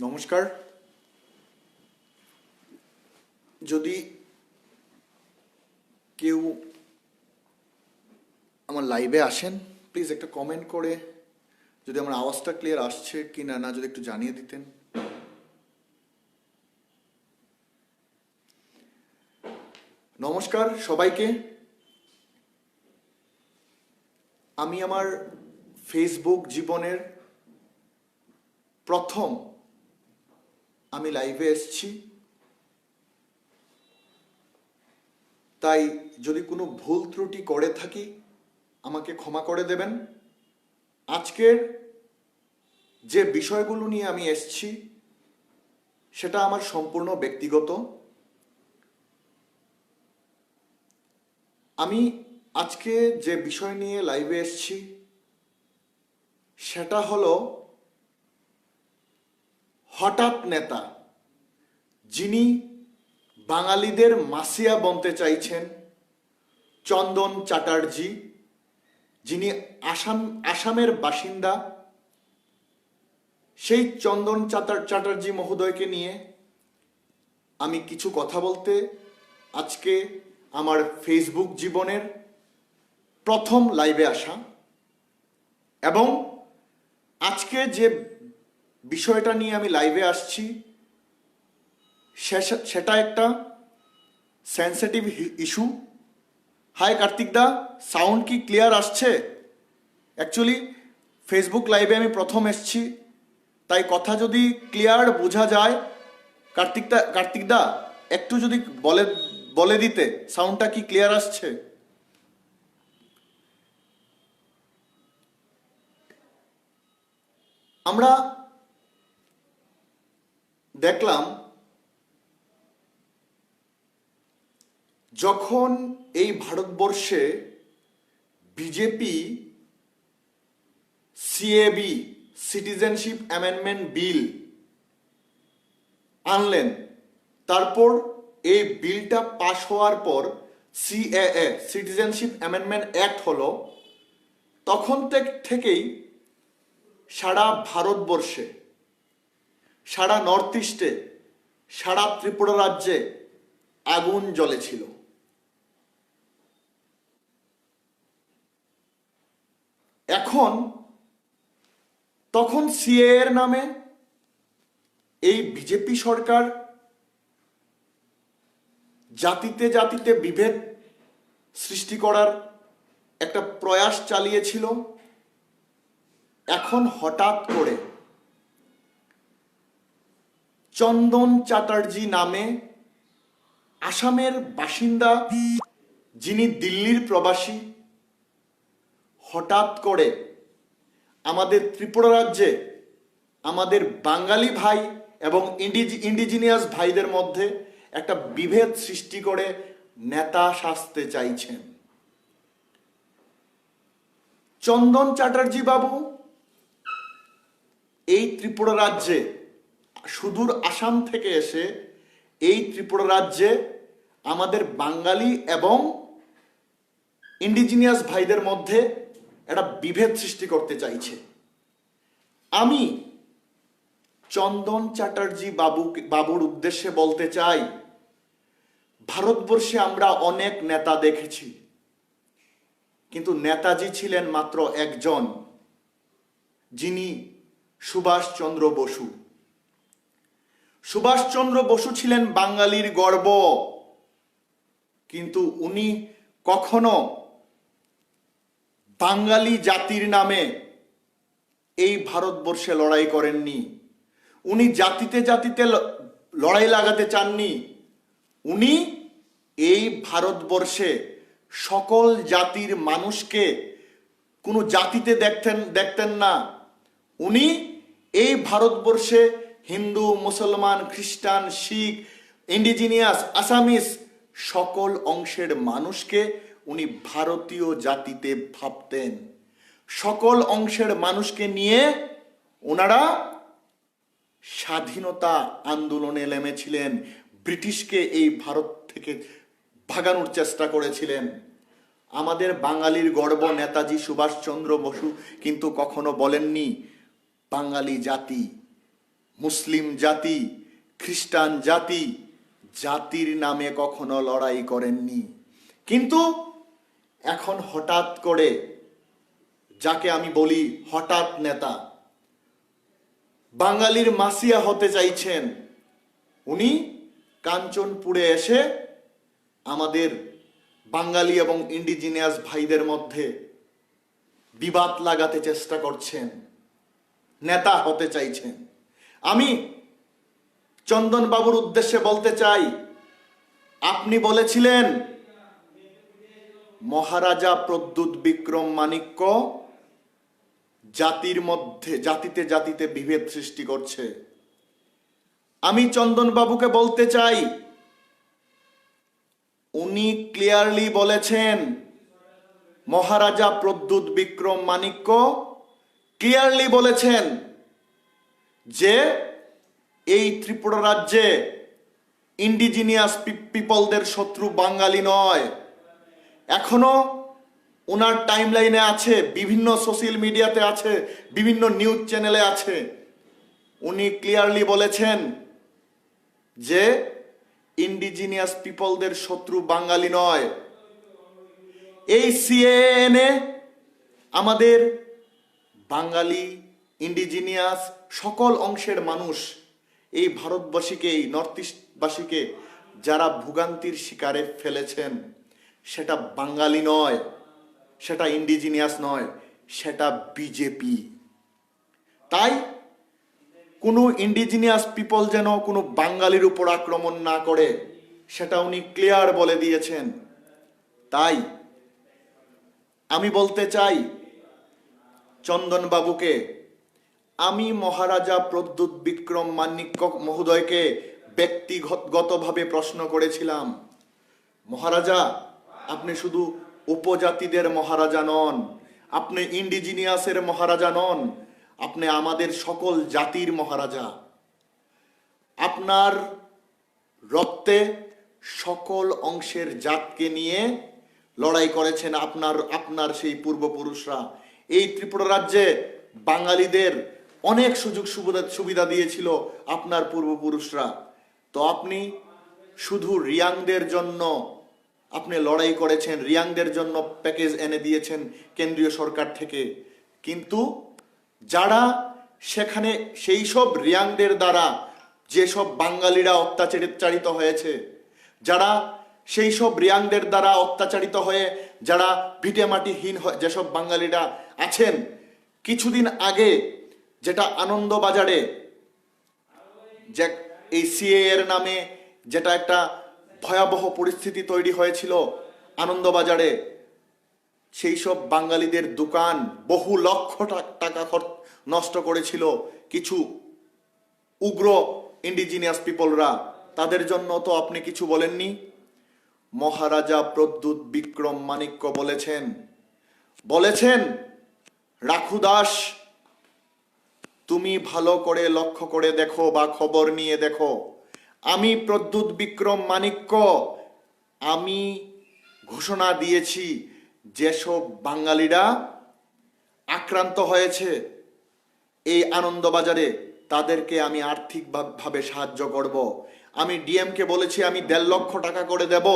নমস্কার। যদি কেউ আমার লাইভে আসেন, প্লিজ একটা কমেন্ট করে যদি আমার আওয়াজটা ক্লিয়ার আসছে কি না না যদি একটু জানিয়ে দিতেন। নমস্কার সবাইকে। আমি আমার ফেসবুক জীবনের প্রথম আমি লাইভে এসেছি, তাই যদি কোনো ভুল ত্রুটি করে থাকি আমাকে ক্ষমা করে দেবেন। আজকের যে বিষয়গুলো নিয়ে আমি এসেছি সেটা আমার সম্পূর্ণ ব্যক্তিগত। আমি আজকে যে বিষয় নিয়ে লাইভে এসেছি সেটা হলো হঠাৎ নেতা, যিনি বাঙালিদের মাসিয়া বনতে চাইছেন, চন্দন চ্যাটার্জি, যিনি আসামের বাসিন্দা। সেই চন্দন চ্যাটার্জি মহোদয়কে নিয়ে আমি কিছু কথা বলতে আজকে আমার ফেসবুক জীবনের প্রথম লাইভে আসা, এবং আজকে যে বিষয়টা নিয়ে আমি লাইভে আসছি সেটা একটা সেন্সিটিভ ইস্যু। হাই কার্তিক দা, সাউন্ড কি ক্লিয়ার আসছে? অ্যাকচুয়ালি ফেসবুক লাইভে আমি প্রথম এসছি, তাই কথা যদি ক্লিয়ার বোঝা যায়, কার্তিক দা একটু যদি বলে দিতে সাউন্ডটা কি ক্লিয়ার আসছে। আমরা দেখলাম যখন এই ভারতবর্ষে BJP CAB citizenship amendment bill আনলেন, তারপর এই বিলটা পাশ হওয়ার পর সিএএ সিটিজেনশিপ অ্যামেন্ডমেন্ট অ্যাক্ট হলো, তখন থেকেই সারা ভারতবর্ষে, সারা নর্থ ইস্টে, সারা ত্রিপুরা রাজ্যে আগুন জ্বলেছিল। তখন সিএ এর নামে এই বিজেপি সরকার জাতিতে জাতিতে বিভেদ সৃষ্টি করার একটা প্রয়াস চালিয়েছিল। এখন হঠাৎ করে চন্দন চ্যাটার্জি নামে আসামের বাসিন্দা, যিনি দিল্লির প্রবাসী, হঠাৎ করে আমাদের ত্রিপুরা রাজ্যে আমাদের বাঙালি ভাই এবং ইন্ডিজিনিয়াস ভাইদের মধ্যে একটা বিভেদ সৃষ্টি করে নেতা সাজতে চাইছেন। চন্দন চ্যাটার্জি বাবু এই ত্রিপুরা রাজ্যে, সুদূর আসাম থেকে এসে এই ত্রিপুরা রাজ্যে আমাদের বাঙালি এবং ইন্ডিজিনিয়াস ভাইদের মধ্যে একটা বিভেদ সৃষ্টি করতে চাইছে। আমি চন্দন চ্যাটার্জি বাবুর উদ্দেশ্যে বলতে চাই, ভারতবর্ষে আমরা অনেক নেতা দেখেছি, কিন্তু নেতাজি ছিলেন মাত্র একজন, যিনি সুভাষচন্দ্র বসু। সুভাষচন্দ্র বসু ছিলেন বাঙালির গর্ব, কিন্তু উনি কখনো বাঙালি জাতির নামে এই ভারতবর্ষে লড়াই করেননি। উনি জাতিতে জাতিতে লড়াই লাগাতে চাননি। উনি এই ভারতবর্ষে সকল জাতির মানুষকে কোনো জাতিতে দেখতেন না। উনি এই ভারতবর্ষে হিন্দু, মুসলমান, খ্রিস্টান, শিখ, ইন্ডিজিনিয়াস, আসামিস সকল অংশের মানুষকে উনি ভারতীয় জাতিতে ভাবতেন। সকল অংশের মানুষকে নিয়ে ওনারা স্বাধীনতা আন্দোলনে নেমেছিলেন, ব্রিটিশকে এই ভারত থেকে ভাগানোর চেষ্টা করেছিলেন। আমাদের বাঙালির গর্ব নেতাজি সুভাষচন্দ্র বসু কিন্তু কখনো বলেননি বাঙালি জাতি মুসলিম জাতি, খ্রিস্টান জাতি, জাতির নামে কখনো লড়াই করেননি। কিন্তু এখন হঠাৎ করে, যাকে আমি বলি হঠাৎ নেতা, বাঙালির মাসিয়া হতে চাইছেন, উনি কাঞ্চনপুরে এসে আমাদের বাঙালি এবং ইন্ডিজিনিয়াস ভাইদের মধ্যে বিবাদ লাগাতে চেষ্টা করছেন, নেতা হতে চাইছেন। আমি চন্দন বাবুর উদ্দেশ্যে বলতে চাই, আপনি বলেছিলেন মহারাজা প্রদ্যুৎ বিক্রম মাণিক্য জাতির মধ্যে, জাতিতে জাতিতে বিভেদ সৃষ্টি করছে। আমি চন্দন বাবুকে বলতে চাই, উনি ক্লিয়ারলি বলেছেন, মহারাজা প্রদ্যুৎ বিক্রম মাণিক্য ক্লিয়ারলি বলেছেন যে এই ত্রিপুরা রাজ্যে ইন্ডিজিনিয়াস পিপলদের শত্রু বাঙালি নয়। এখনো ওনার টাইমলাইনে আছে, বিভিন্ন সোশ্যাল মিডিয়াতে আছে, বিভিন্ন নিউজ চ্যানেলে আছে। উনি ক্লিয়ারলি বলেছেন যে ইন্ডিজিনিয়াস পিপলদের শত্রু বাঙালি নয়। এই সিএএনএ আমাদের বাঙালি, ইন্ডিজিনিয়াস সকল অংশের মানুষ, এই ভারতবাসীকে, এই নর্থ ইস্টবাসীকে যারা ভোগান্তির শিকারে ফেলেছেন, সেটা বাঙালি নয়, সেটা ইন্ডিজিনিয়াস নয়, সেটা বিজেপি। তাই কোনো ইন্ডিজিনিয়াস পিপল যেন কোনো বাঙালির উপর আক্রমণ না করে, সেটা উনি ক্লিয়ার বলে দিয়েছেন। তাই আমি বলতে চাই চন্দন বাবুকে, আমি মহারাজা প্রদ্যুৎ বিক্রম মাণিক্য মহোদয়কে ব্যক্তিগতভাবে প্রশ্ন করেছিলাম, মহারাজা আপনি শুধু উপজাতিদের মহারাজা নন, আপনি ইন্ডিজিনিয়াসের মহারাজা নন, আপনি আমাদের সকল জাতির মহারাজা। আপনার রক্তে সকল অংশের জাতকে নিয়ে লড়াই করেছেন আপনার সেই পূর্বপুরুষরা। এই ত্রিপুরা রাজ্যে বাঙালিদের অনেক সুযোগ সুবিধা দিয়েছিল আপনার পূর্বপুরুষরা। তো আপনি শুধু রিয়াংদের জন্য আপনি লড়াই করেছেন, রিয়াংদের জন্য প্যাকেজ এনে দিয়েছেন কেন্দ্রীয় সরকার থেকে। কিন্তু যারা সেখানে সেই সব রিয়াংদের দ্বারা যেসব বাঙালিরা অত্যাচারিত হয়েছে, যারা সেই সব রিয়াংদের দ্বারা অত্যাচারিত হয়ে যারা ভিটেমাটিহীন যেসব বাঙালিরা আছেন, কিছুদিন আগে যেটা আনন্দবাজারে যে এই সিএ এর নামে যেটা একটা ভয়াবহ পরিস্থিতি তৈরি হয়েছিল আনন্দবাজারে, সেই সব বাঙালিদের দোকান বহু লক্ষ টাকা নষ্ট করেছিল কিছু উগ্র ইন্ডিজিনিয়াস পিপলরা। তাদের জন্য তো আপনি কিছু বলেননি। মহারাজা প্রদ্যুৎ বিক্রম মাণিক্য বলেছেন রাখু দাস, তুমি ভালো করে লক্ষ্য করে দেখো বা খবর নিয়ে দেখো, আমি প্রদ্যুৎ বিক্রম মাণিক্য আমি ঘোষণা দিয়েছি যেসব বাঙালিরা আক্রান্ত হয়েছে এই আনন্দবাজারে, তাদেরকে আমি আর্থিকভাবে সাহায্য করব। আমি ডিএমকে বলেছি আমি 1.5 লক্ষ টাকা করে দেব।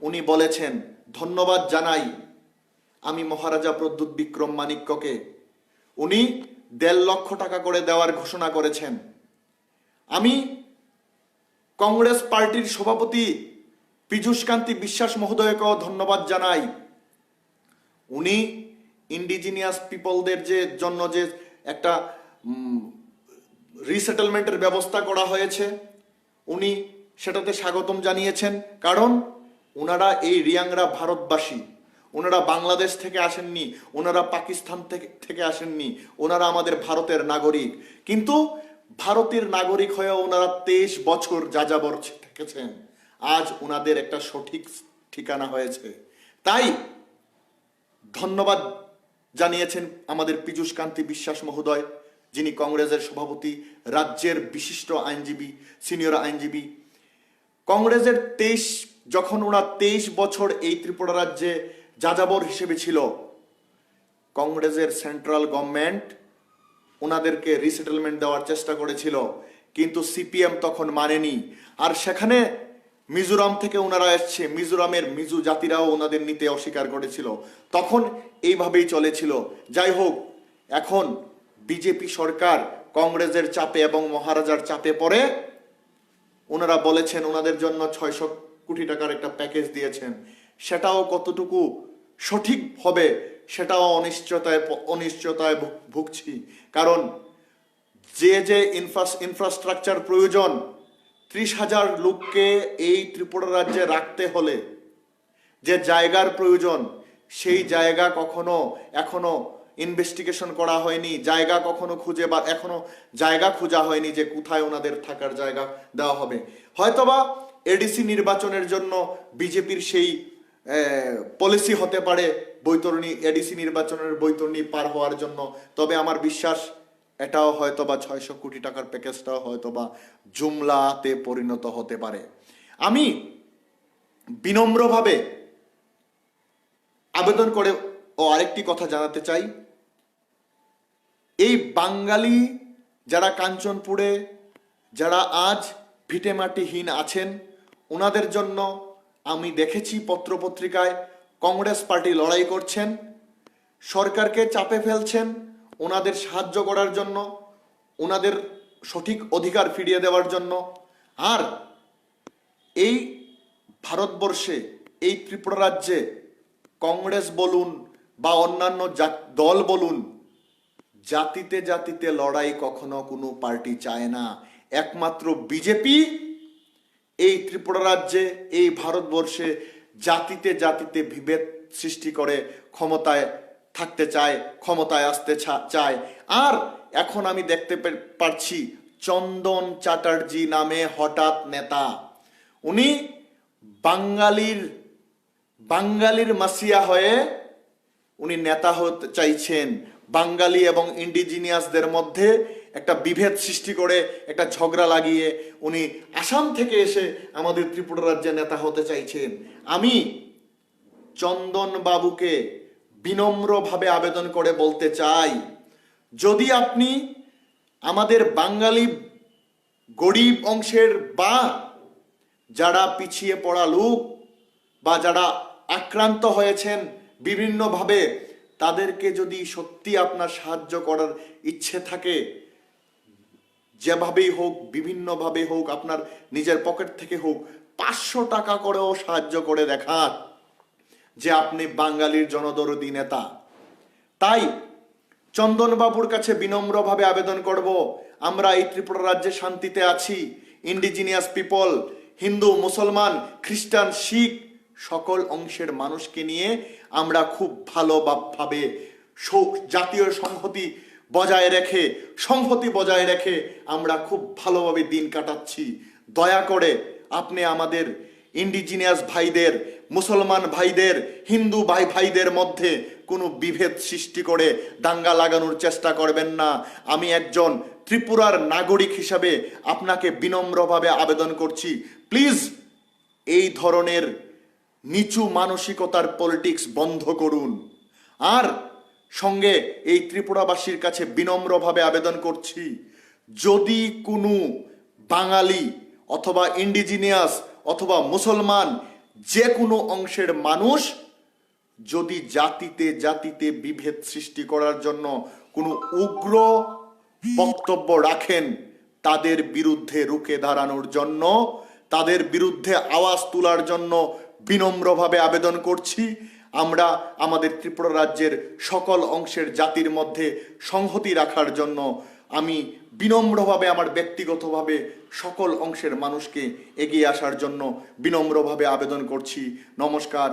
উনি বলেছেন, ধন্যবাদ জানাই আমি মহারাজা প্রদ্যুৎ বিক্রম মাণিক্যকে, উনি 1.5 লক্ষ টাকা করে দেওয়ার ঘোষণা করেছেন। আমি কংগ্রেস পার্টির সভাপতি পীযূষকান্তি বিশ্বাস মহোদয়কেও ধন্যবাদ জানাই। উনি ইন্ডিজিনিয়াস পিপলদের জন্য যে একটা রিসেটেলমেন্টের ব্যবস্থা করা হয়েছে, উনি সেটাতে স্বাগতম জানিয়েছেন। কারণ ওনারা এই রিয়াংরা ভারতবাসী, ওনারা বাংলাদেশ থেকে আসেননি, ওনারা পাকিস্তান থেকে আসেননি, ওনারা আমাদের ভারতের নাগরিক। কিন্তু ভারতের নাগরিক হয়ে ওনারা 23 বছর যাযাবর থেকেছেন। আজ ওনাদের একটা সঠিক ঠিকানা হয়েছে। তাই ধন্যবাদ জানিয়েছেন আমাদের পীযূষকান্তি বিশ্বাস মহোদয়, যিনি কংগ্রেসের সভাপতি, রাজ্যের বিশিষ্ট আইনজীবী, সিনিয়র আইনজীবী। কংগ্রেসের যখন ওনার 23 বছর এই ত্রিপুরা রাজ্যে যাযাবর হিসেবে ছিল, কংগ্রেসের সেন্ট্রাল গভর্নমেন্ট ওনাদেরকে রিসেটেলমেন্ট দেওয়ার চেষ্টা করেছিল, কিন্তু সিপিএম তখন মানেনি। আর সেখানে মিজোরাম থেকে ওনারা এসছে, মিজোরামের মিজো জাতিরাও ওনাদের নিতে অস্বীকার করেছিল, তখন এইভাবেই চলেছিল। যাই হোক, এখন বিজেপি সরকার কংগ্রেসের চাপে এবং মহারাজার চাপে পড়ে ওনারা বলেছেন ওনাদের জন্য 600 কোটি টাকার একটা প্যাকেজ দিয়েছেন। সেটাও কতটুকু সঠিক হবে সেটাও অনিশ্চয়তায় ভুগছি। কারণ যে ইনফ্রাস্ট্রাকচার প্রয়োজন, 30,000 লোককে এই ত্রিপুরা রাজ্যে রাখতে হলে যে জায়গার প্রয়োজন, সেই জায়গা এখনো ইনভেস্টিগেশন করা হয়নি, জায়গা এখনো জায়গা খোঁজা হয়নি যে কোথায় ওনাদের থাকার জায়গা দেওয়া হবে। হয়তোবা এডিসি নির্বাচনের জন্য বিজেপির সেই পলিসি হতে পারে বৈতরণী, এডিসি নির্বাচনের বৈতরণী পার হওয়ার জন্য। তবে আমার বিশ্বাস এটাও হয়তোবা 600 কোটি টাকার প্যাকেজটাও হয়তোবা জুমলাতে পরিণত হতে পারে। আমি বিনম্রভাবে আবেদন করে আরেকটি কথা জানাতে চাই, এই বাঙালি যারা কাঞ্চনপুরে, যারা আজ ভিটেমাটিহীন আছেন, ওনাদের জন্য আমি দেখেছি পত্রপত্রিকায় কংগ্রেস পার্টি লড়াই করছেন, সরকারকে চাপে ফেলছেন ওনাদের সাহায্য করার জন্য, ওনাদের সঠিক অধিকার ফিরিয়ে দেওয়ার জন্য। আর এই ভারতবর্ষে, এই ত্রিপুরা রাজ্যে কংগ্রেস বলুন বা অন্যান্য দল বলুন, জাতিতে জাতিতে লড়াই কখনো কোনো পার্টি চায় না। একমাত্র বিজেপি এই ত্রিপুরা রাজ্যে, এই ভারতবর্ষে জাতিতে জাতিতে বিভেদ সৃষ্টি করে ক্ষমতায় থাকতে চায়, ক্ষমতায় আসতে চায়। আর এখন আমি দেখতে পাচ্ছি চন্দন চ্যাটার্জি নামে হঠাৎ নেতা, উনি বাঙালির মাসিয়া হয়ে উনি নেতা হতে চাইছেন। বাঙালি এবং ইন্ডিজিনিয়াসদের মধ্যে একটা বিভেদ সৃষ্টি করে, একটা ঝগড়া লাগিয়ে উনি আসাম থেকে এসে আমাদের ত্রিপুরা রাজ্যে নেতা হতে চাইছেন। আমি চন্দন বাবুকে বিনম্রভাবে আবেদন করে বলতে চাই, যদি আপনি আমাদের বাঙালি গরিব অংশের বা যারা পিছিয়ে পড়া লোক বা যারা আক্রান্ত হয়েছেন বিভিন্নভাবে, তাদেরকে যদি সত্যি আপনার সাহায্য করার ইচ্ছে থাকে, যেভাবেই হোক, বিভিন্নভাবে হোক, আপনার নিজের পকেট থেকে হোক, 500 টাকা করেও সাহায্য করে দেখান যে আপনি বাঙালির জনদরদি নেতা। তাই চন্দনবাবুর কাছে বিনম্রভাবে আবেদন করব, আমরা এই ত্রিপুরা রাজ্যে শান্তিতে আছি। ইন্ডিজিনিয়াস পিপল, হিন্দু, মুসলমান, খ্রিস্টান, শিখ সকল অংশের মানুষকে নিয়ে আমরা খুব ভালোভাবে জাতীয় সংহতি বজায় রেখে আমরা খুব ভালোভাবে দিন কাটাচ্ছি। দয়া করে আপনি আমাদের ইন্ডিজিনিয়াস ভাইদের, মুসলমান ভাইদের, হিন্দু ভাইদের মধ্যে কোনো বিভেদ সৃষ্টি করে দাঙ্গা লাগানোর চেষ্টা করবেন না। আমি একজন ত্রিপুরার নাগরিক হিসাবে আপনাকে বিনম্রভাবে আবেদন করছি, প্লিজ এই ধরনের নিচু মানসিকতার পলিটিক্স বন্ধ করুন। আর সঙ্গে এই ত্রিপুরাবাসীর কাছে বিনম্রভাবে আবেদন করছি, যদি কোনো বাঙালি অথবা ইন্ডিজিনিয়াস অথবা মুসলমান যে কোনো অংশের মানুষ যদি জাতিতে জাতিতে বিভেদ সৃষ্টি করার জন্য কোনো উগ্র বক্তব্য রাখেন, তাদের বিরুদ্ধে রুখে দাঁড়ানোর জন্য, তাদের বিরুদ্ধে আওয়াজ তোলার জন্য বিনম্রভাবে আবেদন করছি। আমরা আমাদের ত্রিপুরা রাজ্যের সকল অংশের জাতির মধ্যে সংহতি রাখার জন্য আমি বিনম্রভাবে, আমার ব্যক্তিগতভাবে সকল অংশের মানুষকে এগিয়ে আসার জন্য বিনম্রভাবে আবেদন করছি। নমস্কার,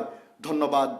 ধন্যবাদ।